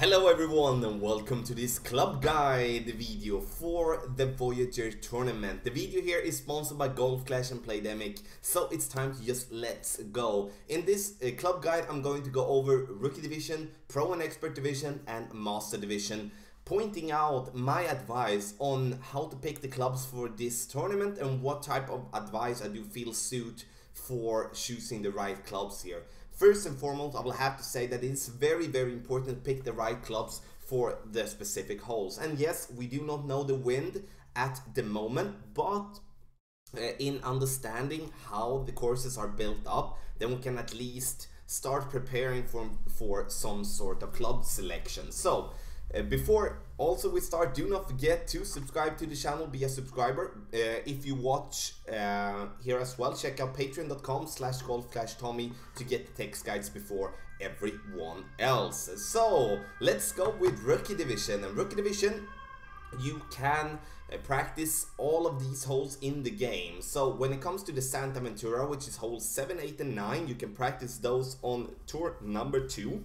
Hello everyone and welcome to this club guide video for the Voyager Tournament. The video here is sponsored by Golf Clash and Playdemic, so it's time to just let's go. In this club guide I'm going to go over Rookie Division, Pro and Expert Division and Master Division, pointing out my advice on how to pick the clubs for this tournament and what type of advice I do feel suit for choosing the right clubs here. First and foremost, I will have to say that it's very important to pick the right clubs for the specific holes. And yes, we do not know the wind at the moment, but in understanding how the courses are built up, then we can at least start preparing for some sort of club selection. So before also we start, do not forget to subscribe to the channel, be a subscriber. If you watch here as well, check out patreon.com/golf-tommy to get the text guides before everyone else. So let's go with Rookie Division. And Rookie Division, you can practice all of these holes in the game. So when it comes to the Santa Ventura, which is holes 7, 8 and 9, you can practice those on tour number 2,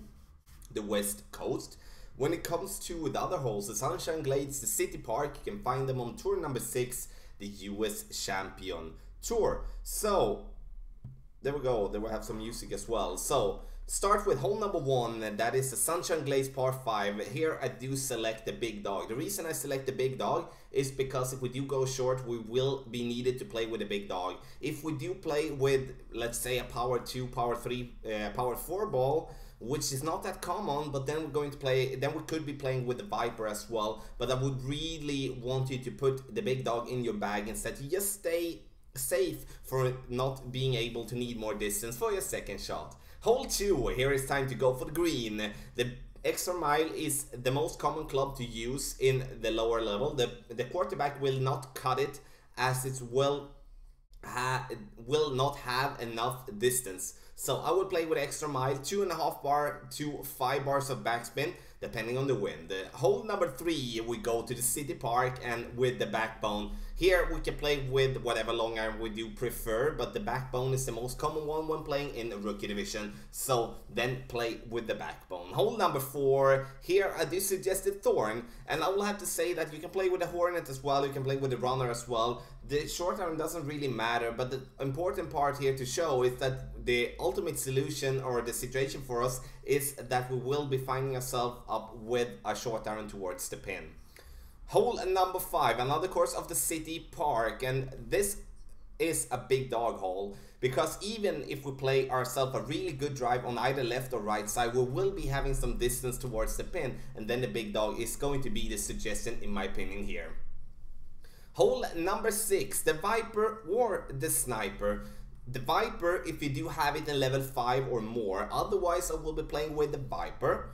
the West Coast. When it comes to the other holes, the Sunshine Glades, the City Park, you can find them on tour number 6, the US Champion Tour. So there we go, there we have some music as well. So start with hole number 1, and that is the Sunshine Glades par 5. Here I do select the big dog. The reason I select the big dog is because if we do go short, we will be needed to play with a big dog. If we do play with, let's say, a power 2, power 3, power 4 ball, which is not that common, but then we're going to play, then we could be playing with the Viper as well. But I would really want you to put the big dog in your bag instead, to just stay safe for not being able to need more distance for your second shot. Hole 2, here it's time to go for the green. The extra mile is the most common club to use in the lower level. The quarterback will not cut it, as it will not have enough distance. So I will play with extra mile, 2.5 bar to 5 bars of backspin, depending on the wind. Hole number 3, we go to the City Park, and with the backbone. Here we can play with whatever long iron we do prefer, but the backbone is the most common one when playing in the Rookie Division, so then play with the backbone. Hole number 4, here I do suggest the Thorn, and I will have to say that you can play with the Hornet as well, you can play with the Runner as well. The short iron doesn't really matter, but the important part here to show is that the ultimate solution or the situation for us is that we will be finding ourselves up with a short iron towards the pin. Hole number 5, another course of the City Park, and this is a big dog hole, because even if we play ourselves a really good drive on either left or right side, we will be having some distance towards the pin, and then the big dog is going to be the suggestion in my opinion here. Hole number 6, the Viper or the Sniper. The Viper, if you do have it in level 5 or more, otherwise I will be playing with the Viper.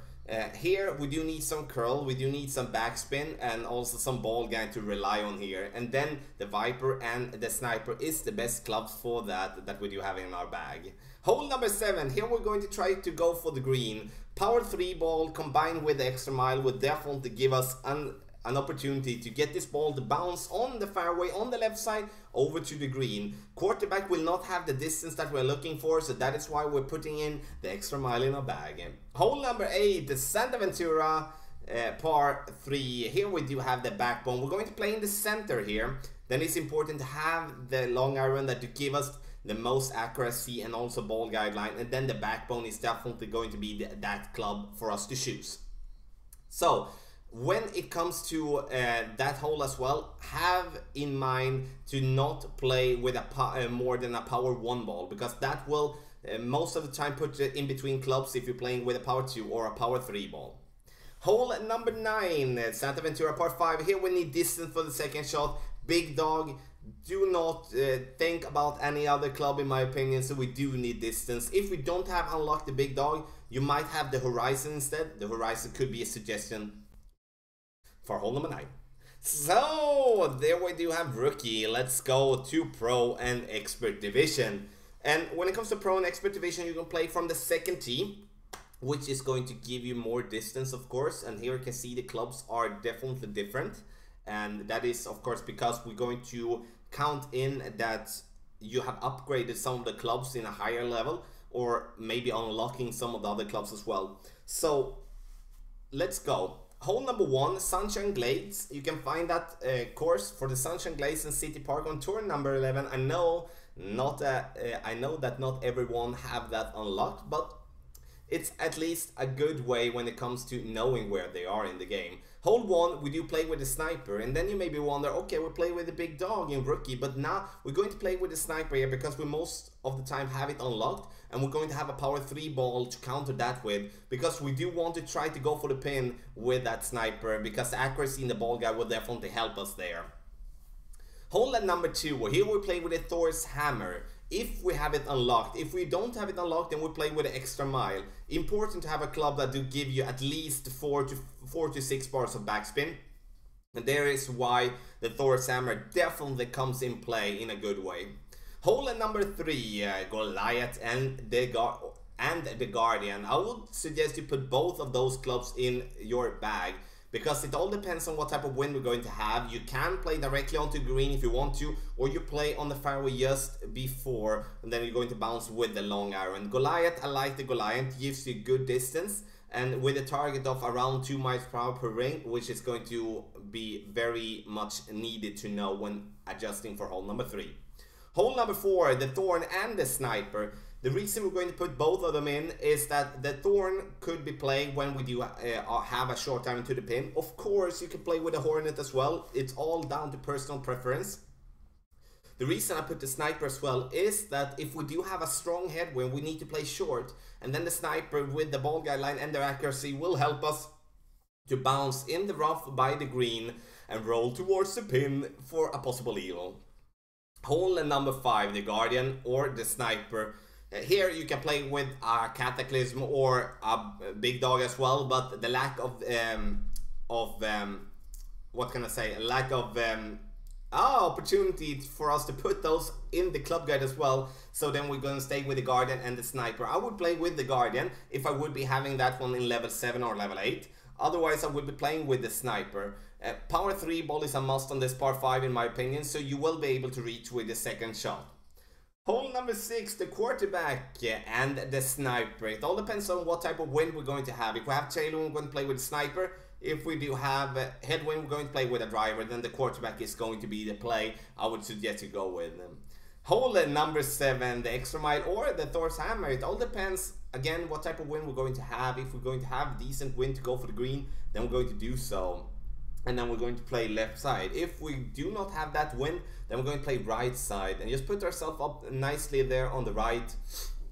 Here we do need some curl, we do need some backspin, and also some ball guide to rely on here. And then the Viper and the Sniper is the best clubs for that we do have in our bag. Hole number 7, here we're going to try to go for the green. Power 3 ball combined with the extra mile would definitely give us an opportunity to get this ball to bounce on the fairway on the left side over to the green. Quarterback will not have the distance that we're looking for, so that is why we're putting in the extra mile in our bag. Hole number 8, the Santa Ventura par 3. Here we do have the backbone. We're going to play in the center here. Then it's important to have the long iron that to give us the most accuracy and also ball guideline, and then the backbone is definitely going to be that club for us to choose. So when it comes to that hole as well, have in mind to not play with a more than a power 1 ball, because that will most of the time put you in between clubs if you're playing with a power 2 or a power 3 ball. Hole number 9, Santa Ventura par 5. Here we need distance for the second shot. Big dog, do not think about any other club in my opinion, so we do need distance. If we don't have unlocked the big dog, you might have the Horizon instead. The Horizon could be a suggestion for hole number 9. So there we do have Rookie. Let's go to Pro and Expert Division. And when it comes to Pro and Expert Division, you can play from the second tee, which is going to give you more distance, of course. And here you can see the clubs are definitely different, and that is of course because we're going to count in that you have upgraded some of the clubs in a higher level, or maybe unlocking some of the other clubs as well. So let's go. Hole number 1, Sunshine Glades. You can find that course for the Sunshine Glades in City Park on tour number 11. I know that not everyone have that unlocked, but it's at least a good way when it comes to knowing where they are in the game. Hole 1, we do play with the sniper, and then you maybe wonder, okay, we play with the big dog in rookie, but now we're going to play with the sniper here because we most of the time have it unlocked, and we're going to have a power 3 ball to counter that with, because we do want to try to go for the pin with that sniper, because the accuracy in the ball guy will definitely help us there. Hole number 2, here we play with the Thor's hammer. If we have it unlocked. If we don't have it unlocked, then we play with the extra mile. Important to have a club that do give you at least 4 to 6 bars of backspin. And there is why the Thor's hammer definitely comes in play in a good way. Hole number 3, Goliath and the Guardian. I would suggest you put both of those clubs in your bag, because it all depends on what type of wind we're going to have. You can play directly onto green if you want to, or you play on the fairway just before, and then you're going to bounce with the long iron. Goliath, I like the Goliath, gives you good distance, and with a target of around 2 miles per hour per ring, which is going to be very much needed to know when adjusting for hole number 3. Hole number 4, the Thorn and the Sniper. The reason we're going to put both of them in is that the Thorn could be played when we do have a short time to the pin. Of course, you can play with the Hornet as well. It's all down to personal preference. The reason I put the Sniper as well is that if we do have a strong headwind, we need to play short. And then the Sniper with the ball guideline and their accuracy will help us to bounce in the rough by the green and roll towards the pin for a possible eagle. Hole number 5, the Guardian or the Sniper. Here you can play with a Cataclysm or a big dog as well, but the lack of what can I say? Lack of opportunity for us to put those in the club guide as well. So then we're going to stay with the Guardian and the Sniper. I would play with the Guardian if I would be having that one in level 7 or level 8. Otherwise, I would be playing with the Sniper. Power 3 ball is a must on this par 5 in my opinion, so you will be able to reach with the second shot. Hole number 6, the quarterback and the Sniper. It all depends on what type of wind we're going to have. If we have tailwind, we're going to play with the Sniper. If we do have headwind, we're going to play with a driver. Then the quarterback is going to be the play I would suggest you go with. Hole number 7, the extra mile or the Thor's hammer. It all depends, again, what type of wind we're going to have. If we're going to have decent wind to go for the green, then we're going to do so. And then we're going to play left side. If we do not have that wind, then we're going to play right side. And just put ourselves up nicely there on the right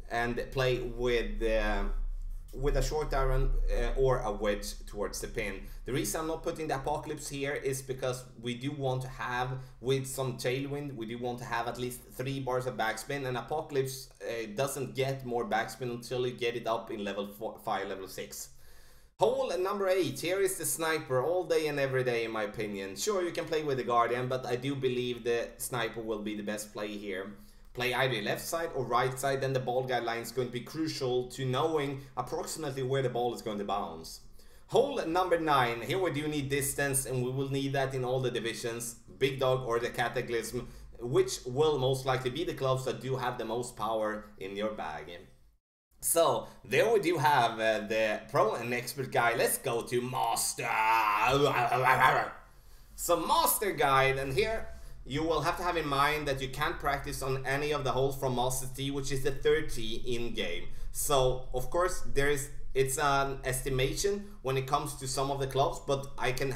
and play with a short iron or a wedge towards the pin. The reason I'm not putting the Apocalypse here is because we do want to have, with some tailwind, we do want to have at least 3 bars of backspin, and Apocalypse doesn't get more backspin until you get it up in level 5, level 6. Hole number 8, here is the Sniper all day and every day in my opinion. Sure, you can play with the Guardian, but I do believe the Sniper will be the best play here. Play either left side or right side, then the ball guideline is going to be crucial to knowing approximately where the ball is going to bounce. Hole number 9, here we do need distance, and we will need that in all the divisions, Big Dog or the Cataclysm, which will most likely be the clubs that do have the most power in your bag. So, there we do have the pro and expert guy. Let's go to Master. So, Master Guide, and here you will have to have in mind that you can't practice on any of the holes from Master T, which is the 3rd tee in game. So, of course, it's an estimation when it comes to some of the clubs, but I can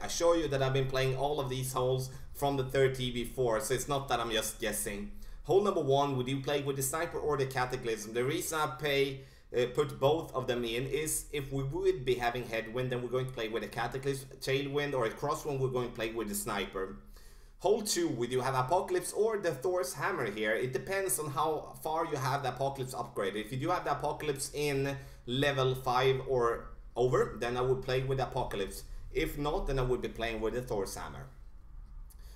assure you that I've been playing all of these holes from the 3rd tee before, so it's not that I'm just guessing. Hole number 1, would you play with the Sniper or the Cataclysm? The reason I put both of them in is if we would be having headwind, then we're going to play with a Cataclysm, tailwind or a crosswind, we're going to play with the Sniper. Hole 2, we do have Apocalypse or the Thor's hammer here. It depends on how far you have the Apocalypse upgraded. If you do have the Apocalypse in level 5 or over, then I would play with Apocalypse. If not, then I would be playing with the Thor's hammer.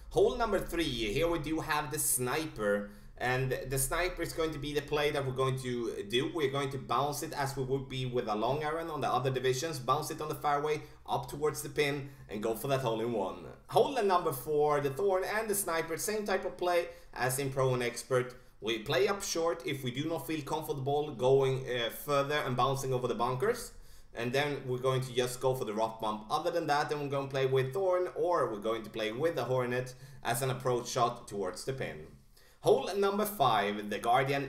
Hole number 3, here we do have the Sniper. And the Sniper is going to be the play that we're going to do. We're going to bounce it as we would be with a long iron on the other divisions. Bounce it on the fairway, up towards the pin, and go for that hole-in-one. Hole number 4, the Thorn and the Sniper, same type of play as in Pro and Expert. We play up short if we do not feel comfortable going further and bouncing over the bunkers. and then we're going to just go for the rock bump. Other than that, then we're going to play with Thorn, or we're going to play with the Hornet as an approach shot towards the pin. Hole number 5, the Guardian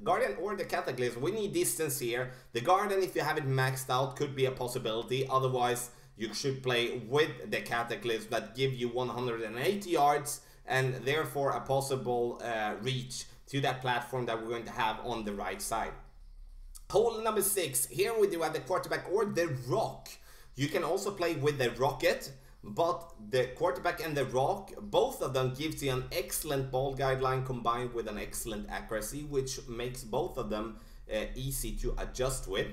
Guardian or the Cataclysm. We need distance here. The Guardian, if you have it maxed out, could be a possibility. Otherwise, you should play with the Cataclysm that give you 180 yards and therefore a possible reach to that platform that we're going to have on the right side. Hole number 6, here we do have the quarterback or the rock. You can also play with the rocket, but the quarterback and the rock, both of them gives you an excellent ball guideline combined with an excellent accuracy, which makes both of them easy to adjust with.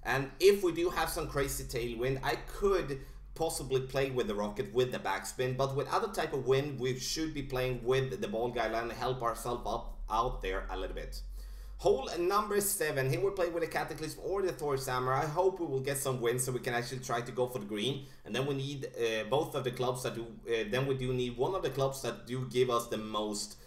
And if we do have some crazy tailwind, I could possibly play with the rocket with the backspin, but with other type of wind, we should be playing with the ball guideline and help ourselves up out there a little bit. Hole number 7, here we'll play with the Cataclysm or the Thor Samurai. I hope we will get some wins so we can actually try to go for the green. And then we need both of the clubs that do, then we do need one of the clubs that do give us the most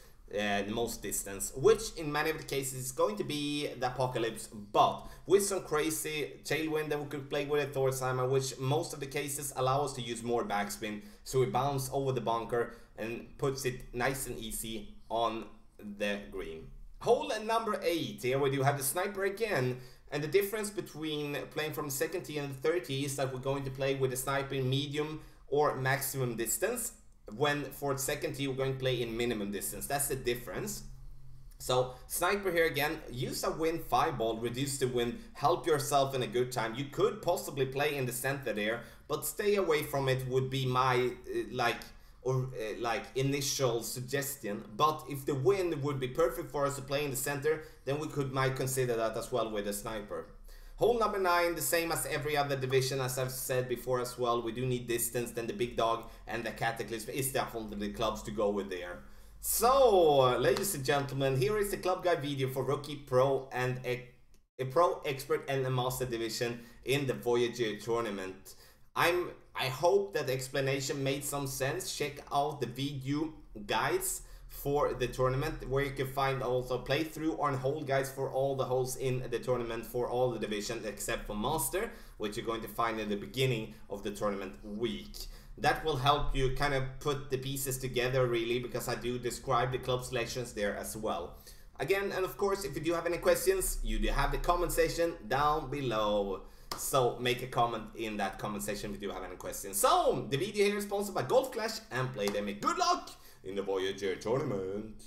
distance, which in many of the cases is going to be the Apocalypse, but with some crazy tailwind that we could play with a Thor Samurai, which most of the cases allow us to use more backspin, so we bounce over the bunker and puts it nice and easy on the green. Hole number 8, here we do have the sniper again, and the difference between playing from the second tee and the third tee is that we're going to play with the sniper in medium or maximum distance, when for the second tee we're going to play in minimum distance. That's the difference. So sniper here again, use a wind 5 ball, reduce the wind, help yourself in a good time. You could possibly play in the center there, but stay away from it would be my initial suggestion. But if the wind would be perfect for us to play in the center, then we might consider that as well with a sniper. Hole number 9, the same as every other division, as I've said before as well. We do need distance, then the big dog and the Cataclysm is definitely the clubs to go with there. So, ladies and gentlemen, here is the club guide video for Rookie, Pro, and a Pro, Expert, and a Master division in the Voyager Tournament. I hope that the explanation made some sense. Check out the video guides for the tournament, where you can find also playthrough or hole guides for all the holes in the tournament for all the divisions except for Master, which you're going to find in the beginning of the tournament week. That will help you kind of put the pieces together really, because I do describe the club selections there as well. Again, and of course, if you do have any questions, you do have the comment section down below. So make a comment in that comment section if you do have any questions. So the video here is sponsored by Golf Clash and Playdemic. Good luck in the Voyager Tournament.